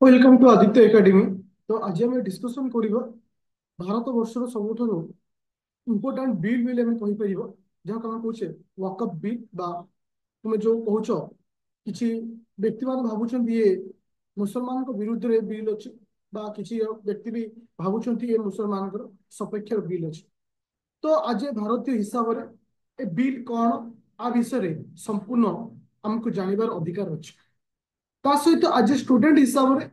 Welcome to Aditya academy. तो आज आम डिस्कसन करवा भारत वर्षर सब इम्पोर्टाट बिल बिल आम कहीपर जहाँ कौन कहे वकअप बिल तुम जो कह कि व्यक्ति मान भावुं ये मुसलमान विरुद्ध रे बिल अच्छी किसी व्यक्ति भी भावुं ये मुसलमान सपेक्ष बिल अच्छी। तो आज भारतीय हिसाब से ए बिल कौन आ विषय संपूर्ण आमको जानवर अधिकार अच्छे। ता सहित आज स्टूडेंट हिसाब से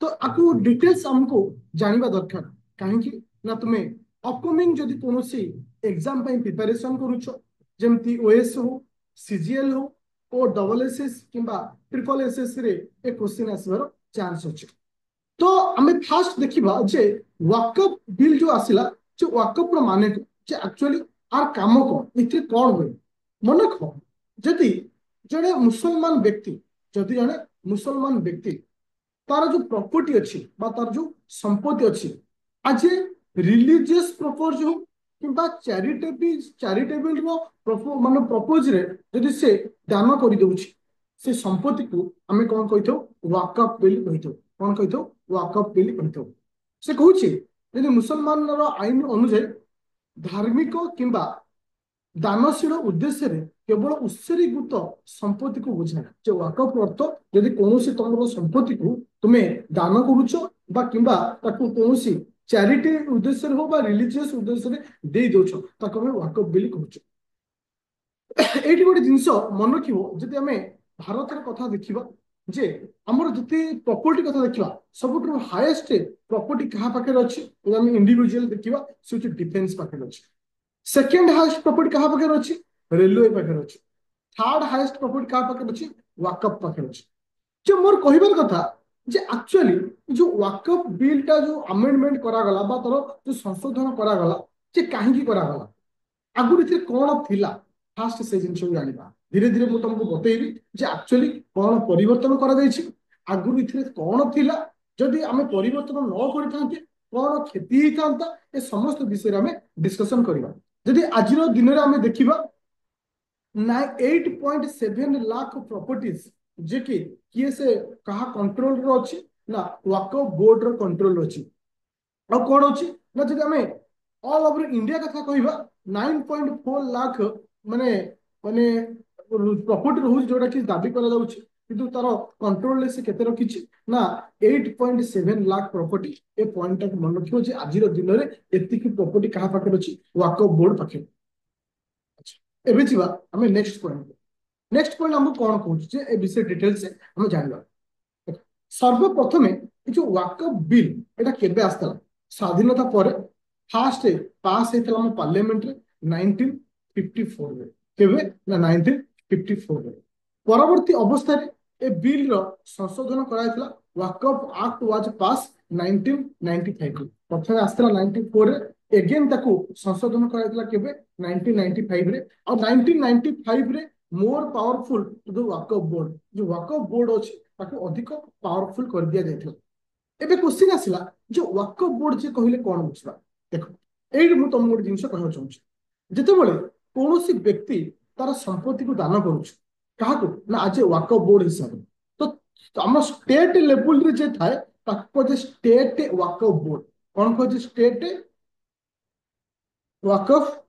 तो आपको डिटेल्स हमको जानवा दरकार कहीं ना तुम्हें अपकमिंग जदि कौन एग्जाम प्रिपरेशन करुच जमती ओएस हो सीजीएल हो ओ डबल एसएस किंबा ट्रिपल एसएस रे ए क्वेश्चन आसबार चांस अच्छे। तो आम फास्ट देखा जे वाकअप बिल जो आसला जो वाकअप माने एक्चुअली आर काम कौन इतने कौन हुए मन रख जदि जड़े मुसलमान व्यक्ति जदि जड़े मुसलमान व्यक्ति तार जो प्रॉपर्टी अच्छी तार जो संपत्ति अच्छी आज रिलीजियस प्रपोज हो कि चैरिटेबल चैरिटेबल मान प्रपोज रे जदि से दान कर दउछि से संपत्ति को आमे कौन कहि वाकअप बिल कहि कौन कहि वाकअप बिल कहि से कहूछि यदि मुसलमान आईन अनुसार धार्मिक किंबा दानशील उद्देश्य केवल उत्सर्गीकृत संपत्ति को बुझाए जे वाकअप अर्थ यदि कौन तुम संपत्ति को तुम्हें दान करुच कौन चैरिटी उद्देश्य हो रिलीजियस उद्देश्य दे दौच वाकअप बिल कहूँ। ये गोटे जिनस मन रखियो जदि आम भारत कथा देखा जे आमर जिते प्रॉपर्टी कथा देखा सब हाएस्ट प्रॉपर्टी क्या पाखे अच्छी इंडिविजुअल देखा से डिफेन्स पाखे अच्छी। सेकेंड हाएस्ट प्रॉपर्टी क्या पाखे अच्छी रेलवे पाखे अच्छी। थर्ड हाएस्ट प्रॉपर्टी क्या पाखे अच्छी वाकअप पाखे अच्छी। जो मोर कहबार कथा जे एक्चुअली जो वाकअप बिलटा जो अमेंडमेंट करागला तार जो संशोधन करागला जे कहीं करागला आगुरी कौन थिला फास्ट से जिन जाना धीरे धीरे मुझे तुमको बतेबी जे एक्चुअली कौन परिवर्तन करा आगुरी कौन थिला जदि आम परिवर्तन न करते कौन क्षति होता ए समस्त विषय में डिस्कसन करवा। जदि आज दिन में आम देखा ना 8.7 लाख प्रॉपर्टीज जे कि किए से कहा कंट्रोल रो अच्छी ना वाकअप बोर्ड रो कंट्रोल अच्छी आ कौन अच्छी ना जब आम ऑल ओवर इंडिया कथा कहवा 9.4 लाख माने माने प्रॉपर्टी रोज जोटा कि दाबी करा किंतु तार कंट्रोल से केते रखिछि ना 8.7 लाख प्रॉपर्टी ए पॉइंट तक मन रखियो जे आज दिन में एतिकी प्रॉपर्टी कहा पाखे अछि वाकअप बोर्ड पाखे। अच्छा एबे जीवा हमें नेक्स्ट पॉइंट हमको कौन कहूँ ए विषय डिटेल से हम जानवा। सर्वप्रथमे जो वाकअप बिल एटा केबे आस्ता स्वाधीनता पर फास्ट पास होता हम पार्लियामेंट रे 1954 रे केबे ना 1954 रे परवर्ती अवस्था रे ए बिल रो संशोधन कराइतला वाकअप एक्ट वाज पास 1995 रे प्रथमे आस्ता 94 रे एगेन ताको संशोधन कराइतला केबे 1995 रे और 1995 रे more powerful to the Waqf board जो वाकअप बोर्ड अछि ताको अधिक पावरफुल कर दिया जायथिला। एबे क्वेश्चन आसिला जो वाकअप बोर्ड जे कहले कोन बुझबा देखो एई मु तुम गोटे जिंस कहना चाहूँ जितेबाला कौन व्यक्ति तार संपत्ति को दान करुच काहाको ना आज वाकअप बोर्ड हिसाब तो आम स्टेट लेवल रे जे थाए ताको जे स्टेट वाकअप बोर्ड कौन कहे स्टेट वाकअप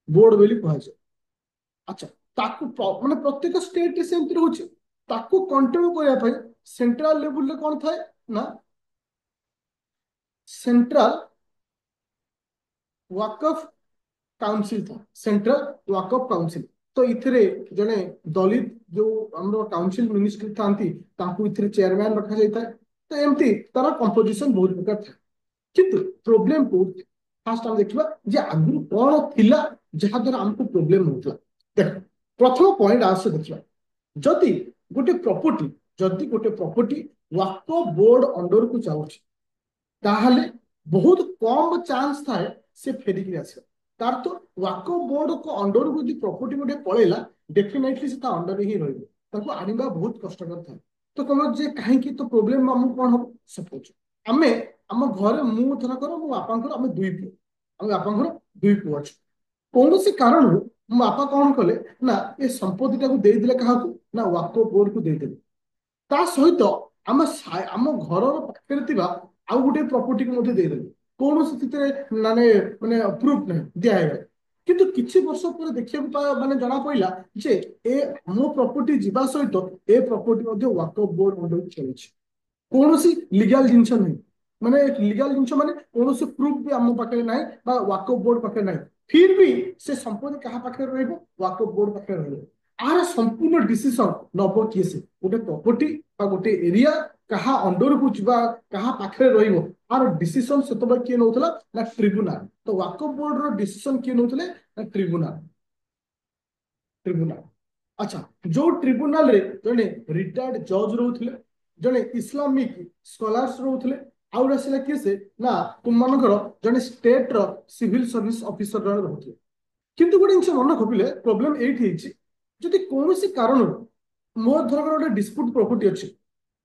बोर्ड बोली कह जाए। अच्छा ताकू माने प्रत्येक स्टेट रे सेमति रहउछि ताकू कंट्रोल करया पई सेंट्रल लेवल रे कोन थाए ना सेंट्रल वाकफ काउंसिल था सेंट्रल वाकफ काउंसिल। तो इथिरे जने दलित जो हमरो काउंसिल मिनिस्टर थांती ताकू इथिरे चेयरमैन रखा जाता है। तो एमती तार कंपोजिशन बहुत प्रकार था किंतु प्रॉब्लम को फास्ट हम देखिबा जे आगु कोन थिला जहा द्वारा हमको प्रॉब्लम होतला। देखो प्रथम पॉइंट आसे देखिबा जदि गोटे प्रॉपर्टी वाकफ बोर्ड अंडर को जाउछि ताहले बहुत कम चांस थाए से फेरिक आसे तार तो वाकफ बोर्ड को अंडर को जो प्रॉपर्टी गोटे पळेला डेफिनेटली से ता अंडर ही रहइबो ताको आनिबा बहुत कष्टकर था। तो कम जे काहे की तो प्रॉब्लम हम कोन हो सपोज आमे हम घर मु थरा करो मो बापांकर आमे दुई पुଅ हम बापांकर दुई पुଅ अछि कौन से कारण मो बापा कौन कले ना ए संपत्ति को दे दिले कहा ना वाकफ बोर्ड को दे दिले ता सहित ଆମ ଘରର ପାଖରେ ଥିବା ଆଉ ଗୋଟେ ପ୍ରପର୍ଟିକୁ ମଧ୍ୟ ଦେଇଦେଲେ, କୌଣସି ସେଥିରେ ମାନେ ମାନେ ପ୍ରୁଫ ନାହିଁ ଦିଆହେଇଗଲା। କିନ୍ତୁ କିଛି ବର୍ଷ ପରେ ଦେଖିବାକୁ ମାନେ ଜଣା ପଡିଲା ଯେ ଏ ଆମ ପ୍ରପର୍ଟି ଯିବା ସହିତ ଏ ପ୍ରପର୍ଟି ମଧ୍ୟ ୱାକଫ ବୋର୍ଡ ଅଣ୍ଡରକୁ ଚାଲୁଛି। କୌଣସି ଲିଗାଲ ଜିନିଷ ନାହିଁ, ମାନେ ଲିଗାଲ ଜିନିଷ ମାନେ କୌଣସି ପ୍ରୁଫ ବି ଆମ ପାଖରେ ନାହିଁ ବା ୱାକଫ ବୋର୍ଡ ପାଖରେ ନାହିଁ। ଫିର ବି ସେ ସମ୍ପତ୍ତି କାହା ପାଖରେ ରହିବ? ୱାକଫ ବୋର୍ଡ ପାଖରେ ରହିବ। ଆର ସମ୍ପୂର୍ଣ୍ଣ ଡିସିସନ ନବ କିଏ? ସେ ଗୋଟେ ପ୍ରପର୍ଟି বা ଗୋଟେ ଏରିଆ କାହା ଅଣ୍ଡରକୁ ଯିବା, କାହା ପାଖରେ ରହିବ, ଆର ଡିସିସନ ସେତେବେଳେ କିଏ ନଉଥିଲା? ନା ଟ୍ରିବ୍ୟୁନାଲ। ତ ୱାକଫ ବୋର୍ଡର ଡିସିସନ କିଏ ନଉଥିଲେ? ନା ଟ୍ରିବ୍ୟୁନାଲ। ଟ୍ରିବ୍ୟୁନାଲ। ଆଚ୍ଛା, ଯୋଉ ଟ୍ରିବ୍ୟୁନାଲରେ ଜଣେ ରିଟାୟାର୍ଡ ଜଜ ରହୁଥିଲେ, ଜଣେ ଇସଲାମିକ ସ୍କଲାର୍ସ ରହୁଥିଲେ, ଆଉ ଆସିଲା କିଏ? ସେ ନା ତୁମମାନଙ୍କର ଜଣେ ଷ୍ଟେଟର ସିଭିଲ ସର୍ଭିସ ଅଫିସର ଜଣେ ରହୁଥିଲେ। କିନ୍ତୁ ଗୋଟେ ଜିନିଷ ମନେ ରଖିଲେ ପ୍ରୋବ୍ଲେମ ଏଇଠି ହେଇଛି, ଯଦି କୌଣସି କାରଣରୁ ମୋର ଧରକ ଗୋଟେ ଡିସ୍ପ୍ୟୁଟ ପ୍ରପର୍ଟି ଅଛି,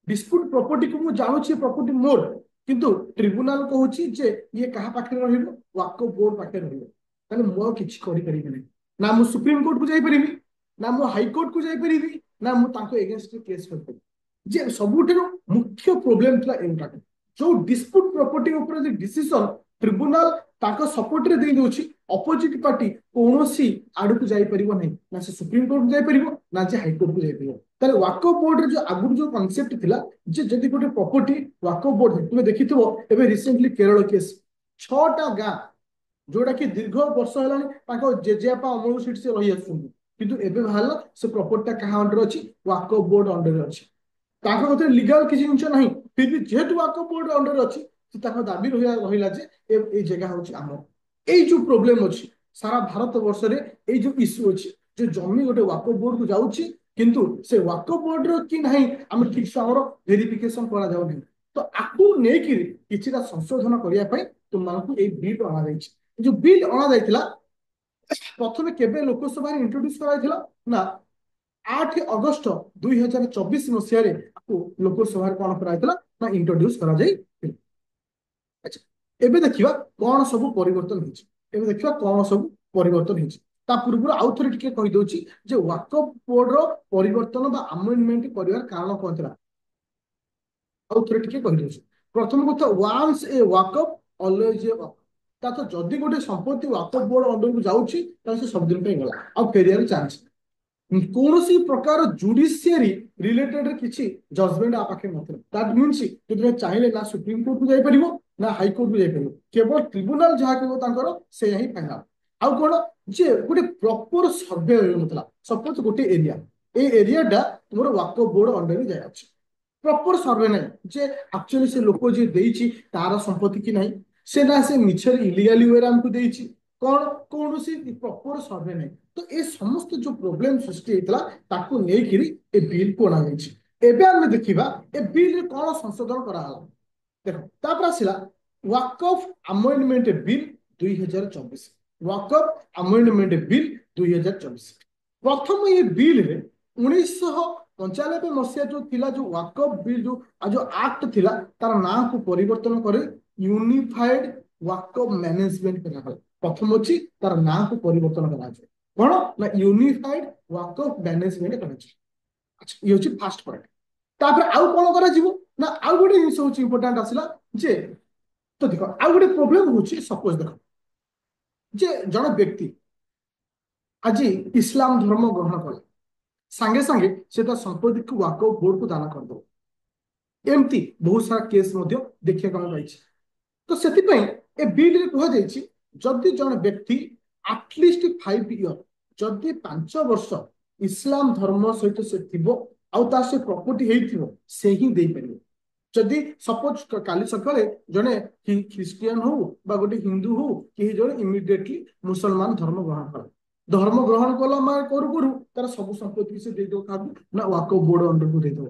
ଡିସ୍ପ୍ୟୁଟ ପ୍ରପର୍ଟିକୁ ମୁଁ ଜାଣୁଛି ପ୍ରପର୍ଟି ମୋର, କିନ୍ତୁ ଟ୍ରିବ୍ୟୁନାଲ କହୁଛି ଯେ ଇଏ କାହା ପାଖରେ ରହିବ? ୱାକଫ ବୋର୍ଡ ପାଖରେ ରହିବ। ତାହେଲେ ମୁଁ ଆଉ କିଛି କରିପାରିବି ନାହିଁ। ନା ମୁଁ ସୁପ୍ରିମକୋର୍ଟକୁ ଯାଇପାରିବି, ନା ମୁଁ ହାଇକୋର୍ଟକୁ ଯାଇପାରିବି, ନା ମୁଁ ତାଙ୍କ ଏଗେନଷ୍ଟରେ କେସ୍ କରିପାରିବି। ଯେ ସବୁଠାରୁ ମୁଖ୍ୟ ପ୍ରୋବ୍ଲେମ ଥିଲା ଏଗୁଡ଼ାକ। ଯୋଉ ଡିସ୍ପ୍ୟୁଟ ପ୍ରପର୍ଟି ଉପରେ ଯେ ଡିସିସନ ଟ୍ରିବ୍ୟୁନାଲ ତାଙ୍କ ସପୋର୍ଟରେ ଦେଇ ଦଉଛି, ଅପୋଜିଟ ପାର୍ଟି କୌଣସି ଆଡକୁ ଯାଇପାରିବ ନାହିଁ, ନା ସେ ସୁପ୍ରିମକୋର୍ଟକୁ ଯାଇପାରିବ, ନା ଯେ ହାଇକୋର୍ଟକୁ ଯାଇପାରିବ। ତାହେଲେ ୱାକଫ ବୋର୍ଡରେ ଯୋଉ ଆଗରୁ ଯୋଉ କନସେପ୍ଟ ଥିଲା ଯେ ଯଦି ଗୋଟେ ପ୍ରପର୍ଟି ୱାକଫ ବୋର୍ଡ, ତୁମେ ଦେଖିଥିବ ଏବେ ରିସେଣ୍ଟଲି କେରଳ କେସ୍, 6ଟା ଗାଁ ଯୋଉଟା କି ଦୀର୍ଘ ବର୍ଷ ହେଲାଣି ତାଙ୍କ ଜେଜେବାପା ଅମଳରୁ ସେଠି ସେ ରହି ଆସୁଛନ୍ତି, କିନ୍ତୁ ଏବେ ବାହାରିଲା ସେ ପ୍ରପର୍ଟିଟା କାହା ଅଣ୍ଡର ଅଛି? ୱାକଫ ବୋର୍ଡ ଅଣ୍ଡରରେ ଅଛି। ତାଙ୍କ କତିରେ ଲିଗାଲ କିଛି ଜିନିଷ ନାହିଁ, ଫିର ବି ଯେହେତୁ ୱାକଫ ବୋର୍ଡ ଅଣ୍ଡରରେ ଅଛି, ସେ ତାଙ୍କ ଦାବି ରହିଲା ଯେ ଏଇ ଜାଗା ହଉଛି ଆମର। ଏଇ ଯୋଉ ପ୍ରୋବ୍ଲେମ ଅଛି ସାରା ଭାରତ ବର୍ଷରେ, ଏଇ ଯୋଉ ଇସ୍ୟୁ ଅଛି ଯେ ଜମି ଗୋଟେ ୱାକଫ ବୋର୍ଡକୁ ଯାଉଛି, କିନ୍ତୁ ସେ ୱାକଫ ବୋର୍ଡର କି ନାହିଁ ଆମେ ଠିକ ସେ ଆମର ଭେରିଫିକେସନ କରାଯାଉ ନାହିଁ। ତ ଆକୁ ନେଇକି କିଛିଟା ସଂଶୋଧନ କରିବା ପାଇଁ ତୁମମାନଙ୍କୁ ଏଇ ବିଲ୍ ଅଣାଯାଇଛି। ଯୋଉ ବିଲ୍ ଅଣାଯାଇଥିଲା ପ୍ରଥମେ କେବେ ଲୋକସଭାରେ ଇଣ୍ଟ୍ରୋଡ୍ୟୁସ କରାଯାଇଥିଲା? ନା 8 ଅଗଷ୍ଟ 2024 ଆକୁ ଲୋକସଭାରେ କଣ କରାଯାଇଥିଲା? ନା ଇଣ୍ଟ୍ରୋଡ୍ୟୁସ କରାଯାଇଥିଲା। ଆଚ୍ଛା, ଏବେ ଦେଖିବା କଣ ସବୁ ପରିବର୍ତ୍ତନ ହେଇଛି। ଏବେ ଦେଖିବା କଣ ସବୁ ପରିବର୍ତ୍ତନ ହେଇଛି। ତା ପୂର୍ବରୁ ଆଉ ଥରେ ଟିକେ କହିଦଉଛି ଯେ ୱାକଫ ବୋର୍ଡର ପରିବର୍ତ୍ତନ ବା ଆମେଣ୍ଡମେଣ୍ଟ କରିବାର କାରଣ କଣ ଥିଲା। ଆଉ ଥରେ ଟିକେ କହିଦଉଛି। ପ୍ରଥମ କଥା, ୱାନ୍ସ ଏ ୱାକଫ ଅଲୱେଜ ଏ ୱାକଫ। ତା ତ ଯଦି ଗୋଟେ ସମ୍ପତ୍ତି ୱାକଫ ବୋର୍ଡ ଅଣ୍ଡରକୁ ଯାଉଛି, ତାହେଲେ ସେ ସବୁଦିନ ପାଇଁ ଗଲା, ଆଉ ଫେରିବାର ଚାନ୍ସ। କୌଣସି ପ୍ରକାର ଜୁଡିସିଆରୀ ରିଲେଟେଡ କିଛି ଜଜମେଣ୍ଟ ଆ ପାଖରେ ନଥିଲା। ଦ୍ୟାଟ ମିନ୍ସ ଯଦି ତୁମେ ଚାହିଁଲେ ନା ସୁପ୍ରିମକୋର୍ଟକୁ ଯାଇପାରିବ, ନା ହାଇକୋର୍ଟକୁ ଯାଇପାରିବ, କେବଳ ଟ୍ରିବ୍ୟୁନାଲ ଯାହା କହିବ ତାଙ୍କର ସେଇଆ ହିଁ ଫାଇନାଲ। ଆଉ କଣ ଯେ ଗୋଟେ ପ୍ରପର ସର୍ଭେ ହେଉନଥିଲା। ସପୋଜ ଗୋଟେ ଏରିଆ, ଏଇ ଏରିଆଟା ତୁମର ୱାକଫ ବୋର୍ଡ ଅଣ୍ଡରରେ ଯାଇ ଅଛି, ପ୍ରପର ସର୍ଭେ ନାହିଁ ଯେ ଆକ୍ଚୁଆଲି ସେ ଲୋକ ଯିଏ ଦେଇଛି ତାର ସମ୍ପତ୍ତି କି ନାହିଁ, ସେ ନା ସେ ମିଛରେ ଇଲିଗାଲି ୱେରେ ଆମକୁ ଦେଇଛି, କଣ କୌଣସି ପ୍ରପର ସର୍ଭେ ନାହିଁ। ତ ଏ ସମସ୍ତ ଯୋଉ ପ୍ରୋବ୍ଲେମ ସୃଷ୍ଟି ହେଇଥିଲା ତାକୁ ନେଇକିରି ଏ ବିଲକୁ ଅଣାଯାଇଛି। ଏବେ ଆମେ ଦେଖିବା ଏ ବିଲରେ କଣ ସଂଶୋଧନ କରାହେଲା। ଦେଖ, ତାପରେ ଆସିଲା Waqf amendment bill 2024। Waqf amendment bill 2024। ପ୍ରଥମ ଏ ବିଲରେ 1995 ଯୋଉ ଥିଲା ଯୋଉ ୱାକଫ ବିଲ୍ ଯୋଉ ଆକ୍ଟ ଥିଲା, ତାର ନାଁକୁ ପରିବର୍ତ୍ତନ କରି ୟୁନିଫାଏଡ ୱାକଫ ମ୍ୟାନେଜମେଣ୍ଟ କରାଗଲା। ପ୍ରଥମ ଅଛି ତାର ନାଁକୁ ପରିବର୍ତ୍ତନ କରାଯାଏ, କଣ ନା ୟୁନିଫାଏଡ ୱାକଫ ମ୍ୟାନେଜମେଣ୍ଟ କରାଯାଏ। ଆଚ୍ଛା, ଇଏ ହଉଛି ଫାଷ୍ଟ ପଏଣ୍ଟ। ତାପରେ ଆଉ କଣ କରାଯିବ? ନା ଆଉ ଗୋଟେ ଜିନିଷ ହଉଛି ଇମ୍ପୋର୍ଟାଣ୍ଟ ଆସିଲା ଯେ, ତ ଦେଖ ଆଉ ଗୋଟେ ପ୍ରୋବ୍ଲେମ ହଉଛି, ସପୋଜ ଦେଖ ଯେ ଜଣେ ବ୍ୟକ୍ତି ଆଜି ଇସଲାମ ଧର୍ମ ଗ୍ରହଣ କଲା, ସାଙ୍ଗେ ସାଙ୍ଗେ ସେ ତା ସମ୍ପତ୍ତିକୁ ୱାକଫ ବୋର୍ଡକୁ ଦାନ କରିଦେବ। ଏମିତି ବହୁତ ସାରା କେସ୍ ମଧ୍ୟ ଦେଖିବାକୁ ଆମେ ପାଇଛି। ତ ସେଥିପାଇଁ ଏ ବିଲରେ କୁହାଯାଇଛି ଯଦି ଜଣେ ବ୍ୟକ୍ତି ଆଟଲିଷ୍ଟ 5 ଇୟର, ଯଦି 5 ବର୍ଷ ଇସଲାମ ଧର୍ମ ସହିତ ସେ ଥିବ ଆଉ ତାର ସେ ପ୍ରପର୍ଟି ହେଇଥିବ, ସେ ହିଁ ଦେଇପାରିବ। ଯଦି ସପୋଜ କାଲି ସକାଳେ ଜଣେ ଖ୍ରୀଷ୍ଟିଆନ ହଉ ବା ଗୋଟେ ହିନ୍ଦୁ ହଉ, କେହି ଜଣେ ଇମିଡିଏଟଲି ମୁସଲମାନ ଧର୍ମ ଗ୍ରହଣ କଲା, ଧର୍ମ ଗ୍ରହଣ କଲା ମାନେ କରୁ କରୁ ତାର ସବୁ ସମ୍ପତ୍ତି ସେ ଦେଇଦବ କାହାକୁ? ନା ୱାକଫ ବୋର୍ଡ ଅଣ୍ଡରକୁ ଦେଇଦବ।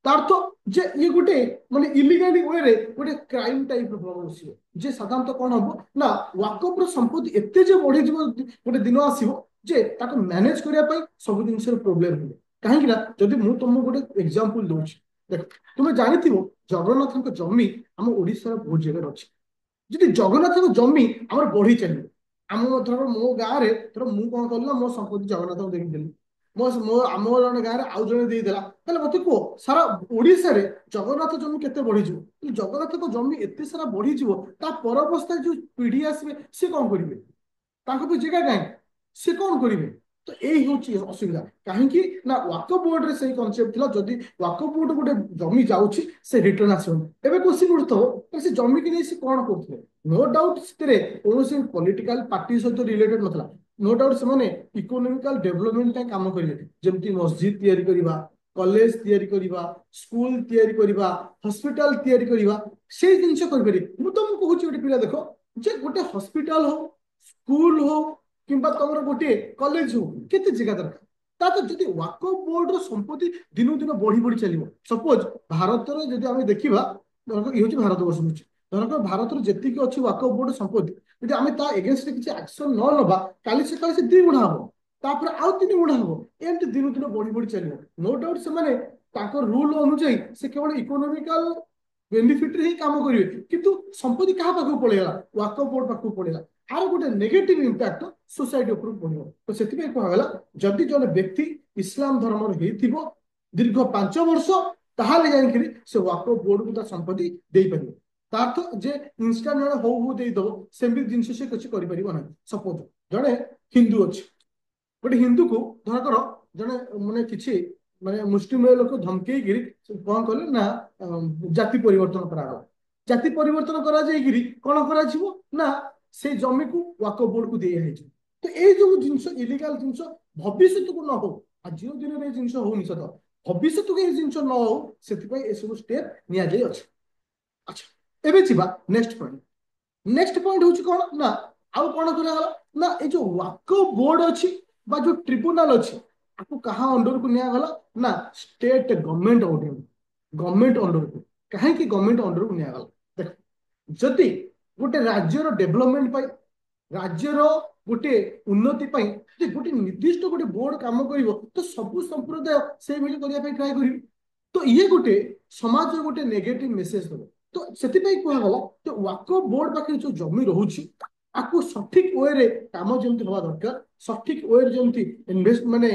ତାର ତ ଯେ ଇଏ ଗୋଟେ ମାନେ ଇଲିଗାଲି ୱେରେ ଗୋଟେ କ୍ରାଇମ ଟାଇପ ର ବସିବ। ଯେ ସାଧାରଣତଃ କଣ ହବ ନା ୱାକଫର ସମ୍ପତ୍ତି ଏତେ ଯେ ବଢିଯିବ, ଗୋଟେ ଦିନ ଆସିବ ଯେ ତାକୁ ମ୍ୟାନେଜ କରିବା ପାଇଁ ସବୁ ଜିନିଷର ପ୍ରୋବ୍ଲେମ ହେବ। କାହିଁକି ନା ଯଦି ମୁଁ ତମକୁ ଗୋଟେ ଏକ୍ସାମ୍ପଲ ଦଉଛି, ଦେଖ ତୁମେ ଜାଣିଥିବ ଜଗନ୍ନାଥଙ୍କ ଜମି ଆମ ଓଡିଶାର ବହୁତ ଜାଗାରେ ଅଛି। ଯଦି ଜଗନ୍ନାଥଙ୍କ ଜମି ଆମର ବଢି ଚାଲିବ, ଆମ ଧର ମୋ ଗାଁରେ ଧର ମୁଁ କଣ କଲି ନା ମୋ ସମ୍ପତ୍ତି ଜଗନ୍ନାଥଙ୍କୁ ଦେଇଦେଲି, ମୋ ଆମ ଜଣେ ଗାଁରେ ଆଉ ଜଣେ ଦେଇଦେଲା, ତାହେଲେ ମତେ କୁହ ସାରା ଓଡିଶାରେ ଜଗନ୍ନାଥ ଜମି କେତେ ବଢିଯିବ? ଜଗନ୍ନାଥଙ୍କ ଜମି ଏତେ ସାରା ବଢିଯିବ, ତା ପର ଅବସ୍ଥାରେ ଯୋଉ ପିଢି ଆସିବେ ସେ କଣ କରିବେ? ତାଙ୍କ ବି ଜାଗା କାହିଁ, ସେ କଣ କରିବେ? ତ ଏଇ ହଉଛି ଅସୁବିଧା। କାହିଁକି ନା ୱାକଫ ବୋର୍ଡରେ ସେଇ କନସେପ୍ଟ ଥିଲା, ଯଦି ୱାକଫ ବୋର୍ଡ ଗୋଟେ ଜମି ଯାଉଛି ସେ ରିଟର୍ନ ଆସିବନି। ଏବେ କୋଶ୍ଚିନ୍ ଉଠୁଥିବ ସେ ଜମିକି ନେଇ ସେ କଣ କରୁଥିଲେ? ନୋ ଡାଉଟ ସେଥିରେ କୌଣସି ପଲିଟିକାଲ ପାର୍ଟି ସହିତ ରିଲେଟେଡ ନଥିଲା। नो डाउट ସେମାନେ ଇକୋନୋମିକାଲ ଡେଭଲପମେଣ୍ଟ ପାଇଁ କାମ କରିବେ, ଯେମିତି ମସଜିଦ ତିଆରି କରିବା, କଲେଜ ତିଆରି କରିବା, ସ୍କୁଲ ତିଆରି କରିବା, ହସ୍ପିଟାଲ ତିଆରି କରିବା, ସେଇ ଜିନିଷ କରିପାରିବେ। ମୁଁ ତମକୁ କହୁଛି ଗୋଟେ ପିଲା ଦେଖ, ଯେ ଗୋଟେ ହସ୍ପିଟାଲ ହଉ, ସ୍କୁଲ ହଉ, କିମ୍ବା ତମର ଗୋଟିଏ କଲେଜ ହଉ, କେତେ ଜାଗା ଦରକାର? ତା ତ ଯଦି ୱାକଫ ବୋର୍ଡର ସମ୍ପତ୍ତି ଦିନକୁ ଦିନ ବଢି ବଢି ଚାଲିବ, ସପୋଜ ଭାରତରେ ଯଦି ଆମେ ଦେଖିବା, ଧରକ ଇଏ ହଉଛି ଭାରତ ବର୍ଷ ହଉଛି, ଧରକ ଭାରତରେ ଯେତିକି ଅଛି ୱାକଫ ବୋର୍ଡ ସମ୍ପତ୍ତି, ଯଦି ଆମେ ତା ଏଗେନ୍ଷ୍ଟରେ କିଛି ଆକ୍ସନ ନ ନେବା, କାଲି ସକାଳେ ସେ 2 ଗୁଣା ହବ, ତାପରେ ଆଉ 3 ଗୁଣା ହବ, ଏମିତି ଦିନକୁ ଦିନ ବଢି ବଢି ଚାଲିବ। ନୋ ଡାଉଟ ସେମାନେ ତାଙ୍କ ରୁଲ ଅନୁଯାୟୀ ସେ କେବଳ ଇକୋନୋମିକାଲ ବେନିଫିଟରେ ହିଁ କାମ କରିବେ, କିନ୍ତୁ ସମ୍ପତ୍ତି କାହା ପାଖକୁ ପଳେଇଗଲା? ୱାକଫ ବୋର୍ଡ ପାଖକୁ ପଳେଇଲା। ଆର ଗୋଟେ ନେଗେଟିଭ ଇମ୍ପାକ୍ଟ ସୋସାଇଟି ଉପରକୁ ପଡିବ। ତ ସେଥିପାଇଁ କୁହାଗଲା, ଯଦି ଜଣେ ବ୍ୟକ୍ତି ଇସଲାମ ଧର୍ମର ହେଇଥିବ ଦୀର୍ଘ 5 ବର୍ଷ, ତାହେଲେ ଯାଇକିରି ସେ ୱାକଫ ବୋର୍ଡକୁ ତା ସମ୍ପତ୍ତି ଦେଇପାରିବ। ତା ଅର୍ଥ ଯେ ଇନଷ୍ଟାଣ୍ଟ ଜଣେ ହଉ ହଉ ଦେଇଦବ, ସେମିତି ଜିନିଷ ସେ କିଛି କରିପାରିବ ନାହିଁ। ସପୋଜ ଜଣେ ହିନ୍ଦୁ ଅଛି, ଗୋଟେ ହିନ୍ଦୁକୁ ଧରକର ଜଣେ ମାନେ କିଛି ମାନେ ମୁଷ୍ଟିମେୟ ଲୋକ ଧମକେଇକିରି କଣ କଲେ ନା ଜାତି ପରିବର୍ତ୍ତନ କରାଗଲା। ଜାତି ପରିବର୍ତ୍ତନ କରାଯାଇକିରି କଣ କରାଯିବ ନା ସେ ଜମିକୁ ୱାକଫ ବୋର୍ଡକୁ ଦିଆହେଇଯିବ। ତ ଏଇ ଯୋଉ ଜିନିଷ ଇଲିଗାଲ ଜିନିଷ ଭବିଷ୍ୟତକୁ ନ ହଉ, ଆଜିର ଦିନରେ ଏଇ ଜିନିଷ ହଉନି ସତ, ଭବିଷ୍ୟତକୁ ଏଇ ଜିନିଷ ନ ହଉ, ସେଥିପାଇଁ ଏସବୁ ଷ୍ଟେପ ନିଆଯାଇ ଅଛି। ଆଚ୍ଛା, ଏବେ ଯିବା ନେକ୍ସଟ ପଏଣ୍ଟ। ନେକ୍ସଟ ପଏଣ୍ଟ ହଉଛି କଣ ନା, ଆଉ କଣ କରାଗଲା ନା ଏଇ ଯୋଉ ୱାକଫ ବୋର୍ଡ ଅଛି ବା ଯୋଉ ଟ୍ରିବ୍ୟୁନାଲ ଅଛି, ତାକୁ କାହା ଅଣ୍ଡରକୁ ନିଆଗଲା ନା ଷ୍ଟେଟ ଗଭର୍ଣ୍ଣମେଣ୍ଟ ଅଣ୍ଡରକୁ। ଗଭର୍ଣ୍ଣମେଣ୍ଟ ଅଣ୍ଡରକୁ କାହିଁକି ଗଭର୍ଣ୍ଣମେଣ୍ଟ ଅଣ୍ଡରକୁ ନିଆଗଲା? ଦେଖ, ଯଦି ଗୋଟେ ରାଜ୍ୟର ଡେଭଲପମେଣ୍ଟ ପାଇଁ, ରାଜ୍ୟର ଗୋଟେ ଉନ୍ନତି ପାଇଁ ଯଦି ଗୋଟେ ନିର୍ଦ୍ଦିଷ୍ଟ ଗୋଟେ ବୋର୍ଡ କାମ କରିବ, ତ ସବୁ ସମ୍ପ୍ରଦାୟ ସେଇଭଳି କରିବା ପାଇଁ ଟ୍ରାଏ କରିବେ। ତ ଇଏ ଗୋଟେ ସମାଜର ଗୋଟେ ନେଗେଟିଭ ମେସେଜ ଦେବ। ତ ସେଥିପାଇଁ କୁହାଗଲା ଯେ ୱାକଫ ବୋର୍ଡ ପାଖରେ ଯୋଉ ଜମି ରହୁଛି, ଆକୁ ସଠିକ ୱେରେ କାମ ଯେମିତି ହବା ଦରକାର, ସଠିକ ୱେରେ ଯେମିତି ଇନଭେଷ୍ଟ ମାନେ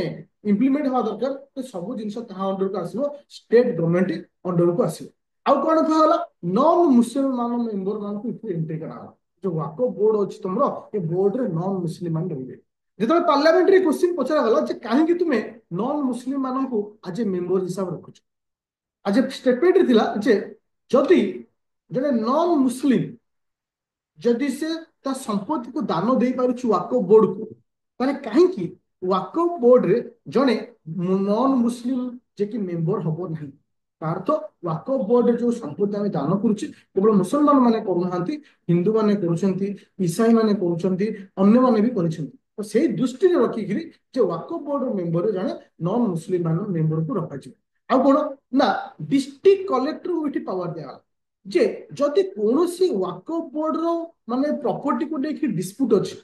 ଇମ୍ପ୍ଲିମେଣ୍ଟ ହବା ଦରକାର, ତ ସବୁ ଜିନିଷ ତାହା ଅଣ୍ଡରକୁ ଆସିବ, ଷ୍ଟେଟ ଗଭର୍ଣ୍ଣମେଣ୍ଟ ଅଣ୍ଡରକୁ ଆସିବ। ଆଉ କଣ କୁହାଗଲା? ନନ୍ ମୁସଲମାନ ମେମ୍ବର ମାନଙ୍କୁ ଏଥିରେ ଏଣ୍ଟ୍ରି କରାଗଲା। ଯୋଉ ୱାକଫ ବୋର୍ଡ ଅଛି ତମର, ଏ ବୋର୍ଡରେ ନନ୍ ମୁସଲିମ ମାନେ ରହିବେ। ଯେତେବେଳେ ପାର୍ଲାମେଣ୍ଟରେ କ୍ୱେଶ୍ଚିନ୍ ପଚରାଗଲା ଯେ କାହିଁକି ତୁମେ ନନ୍ ମୁସଲିମ ମାନଙ୍କୁ ଆଜ ଏ ମେମ୍ବର ହିସାବରେ ରଖୁଛ, ଆଜ ଏ ଷ୍ଟେଟମେଣ୍ଟରେ ଥିଲା ଯେ ଯଦି ଜଣେ ନନ୍ ମୁସଲିମ ଯଦି ସେ ତା ସମ୍ପତ୍ତିକୁ ଦାନ ଦେଇପାରୁଛି ୱାକଫ ବୋର୍ଡକୁ, ତାହେଲେ କାହିଁକି ୱାକଫ ବୋର୍ଡରେ ଜଣେ ନନ୍ ମୁସଲିମ ଯେ କି ମେମ୍ବର ହବ ନାହିଁ? ଅର୍ଥ ୱାକଫ ବୋର୍ଡରେ ଯୋଉ ସମ୍ପତ୍ତି ଆମେ ଦାନ କରୁଛେ, କେବଳ ମୁସଲମାନ ମାନେ କରୁନାହାନ୍ତି, ହିନ୍ଦୁ ମାନେ କରୁଛନ୍ତି, ଇସାଇ ମାନେ କରୁଛନ୍ତି, ଅନ୍ୟମାନେ ବି କରିଛନ୍ତି। ତ ସେଇ ଦୃଷ୍ଟିରେ ରଖିକିରି ଯେ ୱାକଫ ବୋର୍ଡର ମେମ୍ବର ଜଣେ ନନ୍ ମୁସଲିମ ମାନ ମେମ୍ବରକୁ ରଖାଯିବ। ଆଉ କଣ ନା ଡିଷ୍ଟ୍ରିକ୍ଟ କଲେକ୍ଟରକୁ ଏଠି ପାୱାର ଦିଆଗଲା ଯେ ଯଦି କୌଣସି ୱାକଫ ବୋର୍ଡର ମାନେ ପ୍ରପର୍ଟିକୁ ନେଇକି ଡିସ୍ପ୍ୟୁଟ ଅଛି,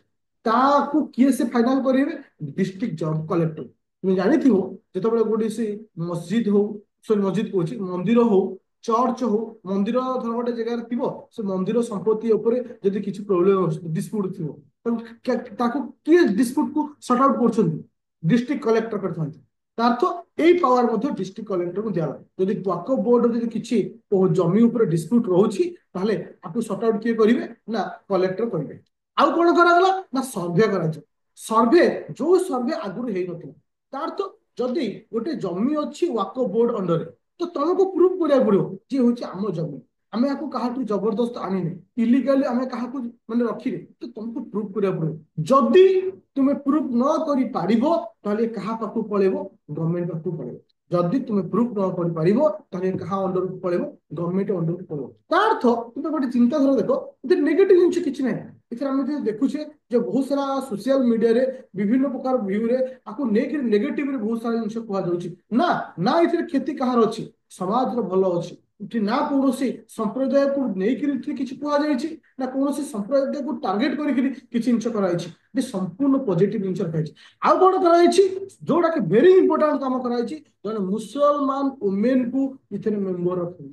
ତାକୁ କିଏ ସେ ଫାଇନାଲ କରିବେ? District collector. তুমি ଜାଣିଥିବ ଯେତେବେଳେ ଗୋଟେ ସେ ମସଜିଦ ହଉ, ସରି ମସଜିଦ କହୁଛି, ମନ୍ଦିର ହଉ, ଚର୍ଚ୍ଚ ହଉ, ମନ୍ଦିର ଧର ଗୋଟେ ଜାଗାରେ ଥିବ, ସେ ମନ୍ଦିର ସମ୍ପତ୍ତି ଉପରେ ଯଦି କିଛି ପ୍ରୋବ୍ଲେମ ଡିସ୍ପ୍ୟୁଟ ଥିବ, ତାକୁ କିଏ ଡିସ୍ପ୍ୟୁଟକୁ ସର୍ଟ ଆଉଟ କରୁଛନ୍ତି? ଡିଷ୍ଟ୍ରିକ୍ଟ କଲେକ୍ଟର କରିଥାନ୍ତି। ତା ଅର୍ଥ ଏଇ ପାୱାର ମଧ୍ୟ ଡିଷ୍ଟ୍ରିକ୍ଟ କଲେକ୍ଟରକୁ ଦିଆଗଲା। ଯଦି ୱାକଫ ବୋର୍ଡର ଯଦି କିଛି ଜମି ଉପରେ ଡିସ୍ପ୍ୟୁଟ ରହୁଛି, ତାହେଲେ ତାକୁ ସର୍ଟ ଆଉଟ କିଏ କରିବେ ନା କଲେକ୍ଟର କରିବେ। ଆଉ କଣ କରାଗଲା ନା ସର୍ଭେ କରାଯିବ। ସର୍ଭେ ଯୋଉ ସର୍ଭେ ଆଗରୁ ହେଇନଥିଲା, ତା ଅର୍ଥ ଯଦି ଗୋଟେ ଜମି ଅଛି ୱାକଫ ବୋର୍ଡ ଅଣ୍ଡରରେ, ତ ତମକୁ ପ୍ରୁଭ କରିବାକୁ ପଡିବ ଯେ ହଉଛି ଆମ ଜମି, ଆମେ ୟାକୁ କାହାଠୁ ଜବରଦସ୍ତ ଆଣିନେ, ଇଲିଗାଲି ଆମେ କାହାକୁ ମାନେ ରଖିଲେ, ତ ତମକୁ ପ୍ରୁଭ କରିବାକୁ ପଡିବ। ଯଦି ତୁମେ ପ୍ରୁଭ ନ କରିପାରିବ, ତାହେଲେ କାହା ପାଖକୁ ପଳେଇବ? ଗଭର୍ଣ୍ଣମେଣ୍ଟ ପାଖକୁ ପଳେଇବ। ଯଦି ତୁମେ ପ୍ରୁଫ ନ କରିପାରିବ, ତାହେଲେ କାହା ଅଣ୍ଡରକୁ ପଳେଇବ? ଗଭର୍ଣ୍ଣମେଣ୍ଟ ଅଣ୍ଡରକୁ ପଳେଇବ। ତା ଅର୍ଥ କିନ୍ତୁ ଗୋଟେ ଚିନ୍ତାଧାରା ଦେଖ, ଏଥିରେ ନେଗେଟିଭ ଜିନିଷ କିଛି ନାହିଁ। ଏଥିରେ ଆମେ ଯଦି ଦେଖୁଛେ ଯେ ବହୁତ ସାରା ସୋସିଆଲ ମିଡିଆରେ ବିଭିନ୍ନ ପ୍ରକାର ଭ୍ୟୁରେ ଆକୁ ନେଇକି ନେଗେଟିଭରେ ବହୁତ ସାରା ଜିନିଷ କୁହାଯାଉଛି। ନା ନା ଏଥିରେ କ୍ଷତି କାହାର ଅଛି? ସମାଜର ଭଲ ଅଛି। ଏଠି ନା କୌଣସି ସମ୍ପ୍ରଦାୟକୁ ନେଇକିରି ଏଠି କିଛି କୁହାଯାଇଛି, ନା କୌଣସି ସମ୍ପ୍ରଦାୟକୁ ଟାର୍ଗେଟ କରିକିରି କିଛି ଜିନିଷ କରାଯାଇଛି। ଏଠି ସମ୍ପୂର୍ଣ୍ଣ ପଜିଟିଭ ଜିନିଷ ରଖାଯାଇଛି। ଆଉ କଣ କରାଯାଇଛି? ଯୋଉଟା କି ଭେରି ଇମ୍ପୋର୍ଟାଣ୍ଟ କାମ କରାଯାଇଛି, ଜଣେ ମୁସଲମାନ ଓମେନକୁ ଏଥିରେ ମେମ୍ବର ରଖିବେ।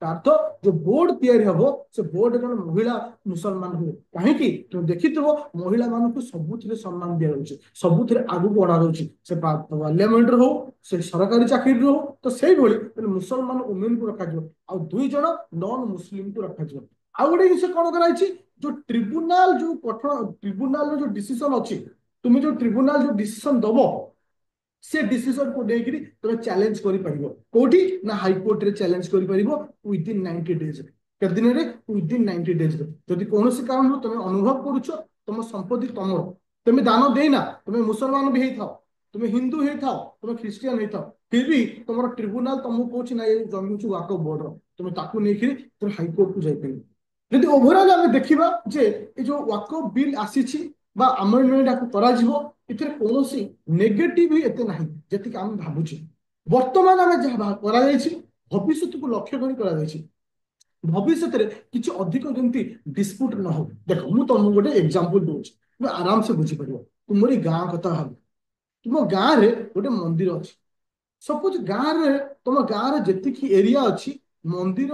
अर्थ जो बोर्ड तैयारी हम से बोर्ड जन महिला मुसलमान हुए कहीं तुम देखि महिला मान सबुथ सम्मान दि जाऊँगी सबुथ आगू बढ़ा जाऊँगी से पार्लियामेंट हो से सरकारी चाकरी हो तो से मुसलमान वुमेन को रखा आ दुई जन नॉन मुस्लिम को रखा आउ गोटे जिन कौन कराई जो ट्रिब्यूनाल जो कठोर ट्रिब्यूनाल जो डिसीजन अच्छी तुम्हें जो ट्रिब्यूनाल जो डिसीजन दब से डिसीजन को लेकर तुम चैलेंज कर कोठी ना हाईकोर्ट रे चैलेंज कर विदिन 90 डेज के दिन रे विदिन 90 डेज जदि कौन कारण तुम अनुभव करुच तुम संपत्ति तुम तुम दान देना तुम मुसलमान भी होता तुम हिंदू होता तुम ख्रिस्टियन होता फिर भी तुम ट्रिब्यूनाल तुमको कौन ना ये जमी हूँ वाकफ बोर्ड तुम ताकू नहीं तुम हाईकोर्ट को जापर जदि ओभरऑल आम देखा जे ये जो वाकफ बिल आसी आमेंडमेंट आपको करा इतने कौन नेगेटिव ही एते नहीं जी आम भावुचे बर्तमान आम जहाँ भविष्य को लक्ष्य कर भविष्य किसी अधिक जमी डिस्प्यूट न हो देख मुझे तुमको गोटे एग्जांपल दूसरी तुम आराम से बुझीपर तुम गाँ कथा भाव तुम गाँव में गोटे मंदिर अच्छी सपोज गाँव में तुम गाँव में जी एरिया अच्छी मंदिर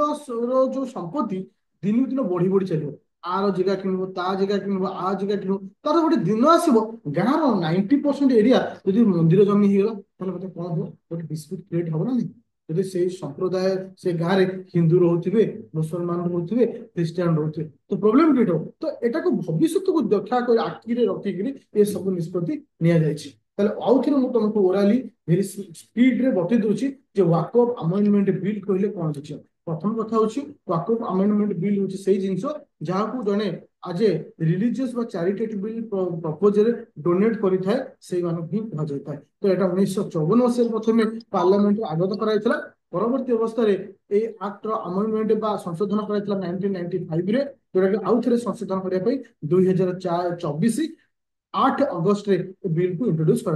जो संपत्ति दिन दिन बढ़ी बढ़ी चलो आर जगह किणव ता जगह किणव आ जगह किणव तार गोटे दिन आसो गाँव 90% एरिया जो मंदिर जमी होगा तो कौन हम गोटे डिस्प्यूट क्रिएट हम ना नहीं से संप्रदाय से गाँव में हिंदू रोथे मुसलमान रोथे ख्रिस्टियान रोथे तो प्रोब्लेम क्रिएट हो तो यहाँ को भविष्य को देखा कर आखिरे रखिक ये सब निष्पत्ति नि आउ थे मुझे तुमको ओराली भेरी स्पीड रे बतई दूसरी वाकफ अमेंडमेंट बिल कहले कौन अच्छे प्रथम कथा हूँ वाकफ अमेंडमेंट बिल हूँ से जिनस जहाँ को जड़े आज ए religious charitable bill proposal donate करें से कह जाए तो यहाँ 1954 मसीह प्रथम पार्लियामेंट आगत कराइला परवर्ती अवस्था एक्ट अमेंडमेंट संशोधन कराइला 1995 रे जोटा आउ थे संशोधन करने 2024 8 अगस्त रे बिल को इंट्रोड्यूस कर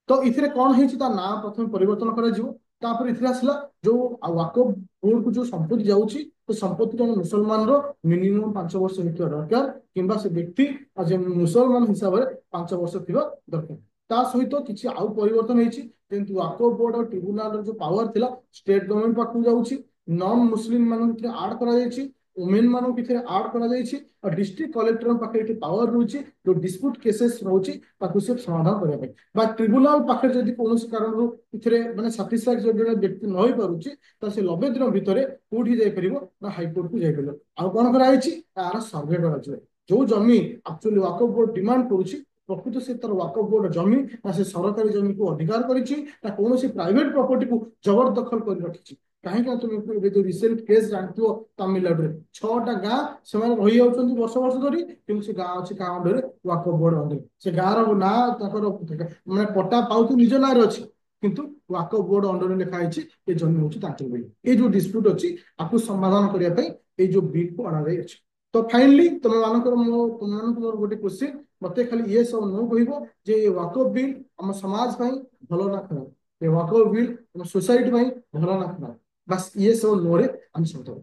तो इथे कौन है ना प्रथम परिवर्तन कर आसला जो वाकफ बोर्ड को जो संपत्ति जाऊँगी तो संपत्ति जन मुसलमान मिनिमम 5 वर्ष होता दरकार कि से व्यक्ति आज मुसलमान हिसाब से 5 वर्ष थी दरकार ता सहित किसी आउ परिवर्तन होती वाकफ बोर्ड और ट्रिब्यूनाल जो पावर थिला स्टेट गवर्नमेंट पाखु जाऊँगी नॉन मुस्लिम मान आड कर वुमेन मान आड कर डिस्ट्रिक्ट कलेक्टर पाखे पावर रोचे जो डिस्प्यूट केसेस रोचे से समाधान करने ट्रिब्यूनाल पाखे जब कौन कारण मानते साटिस्फाक्ट जो व्यक्ति न पारे तो से 90 दिन भितर कौटी जापर ना हाईकोर्ट को जापर आउ कौन कराई यार सर्वे कर जो जमी एक्चुअली वाकफ बोर्ड डिमांड करुच्ची प्रकृत से तार वाकफ बोर्ड जमी ना से सरकारी जमी को अधिकार कर कौन प्राइवेट प्रॉपर्टी को जबरदखल कर रखी कहीं तुम जो रिसेंट केस जानते तमिलनाडु 6टा गाँ से रही वर्ष वर्ष धरी कि से गाँ अच्छी गाँ अंडर वाकफ बोर्ड अंडर से गाँव ना मैंने पट्टा पाऊ निज ना अच्छी किंतु वाकफ बोर्ड अंडर लिखाई ये जमी हूँ ये जो डिस्प्यूट अच्छी आपको समाधान करने जो बिल को अणा अच्छी तो फाइनली तुम मान मोर गोटे क्वेश्चन मत खाली ये सब नो कह वाकफ बिल आम समाज भल ना खराब ये वाकफ बिल आम सोसाइटी भल ना खराब बस ये सब नो रे आंसर दो।